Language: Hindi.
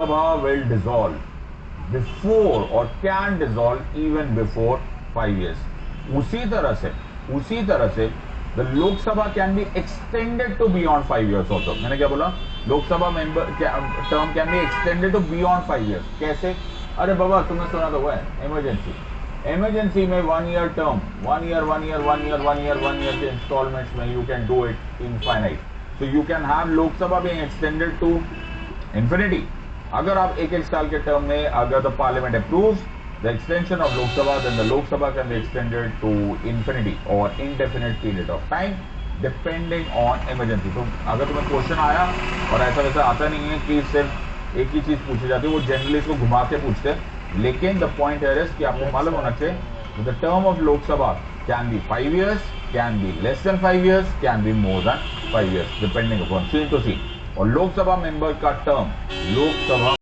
Sabha will dissolve before or can dissolve even before 5 years. उसी तरह से the Lok Sabha can be extended to beyond 5 years also. मैंने क्या बोला? लोक सभा member term can be extended to beyond 5 years. कैसे? अरे बाबा तुमने सुना तो हुआ है इमरजेंसी में 1 year term, 1 year के इंस्टॉलमेंट्स में you can do it infinite. So you can have लोक सभा being extended to infinity. अगर आप एक साल के टर्म में अगर the parliament approves the extension of Lok Sabha then the Lok Sabha can be extended to infinity और indefinite period of time depending on emergency. तो अगर तुम्हें क्वेश्चन आया और ऐसा वैसा आता नहीं है कि सिर्फ एक ही चीज पूछी जाती है, वो जनरली इसको घुमा के पूछते हैं, लेकिन द पॉइंट है कि आपको मालूम होना चाहिए the term of Lok Sabha can be 5 years, can be less than 5 years, can be more than 5 years depending upon scene to scene. और लोकसभा मेंबर का टर्म लोकसभा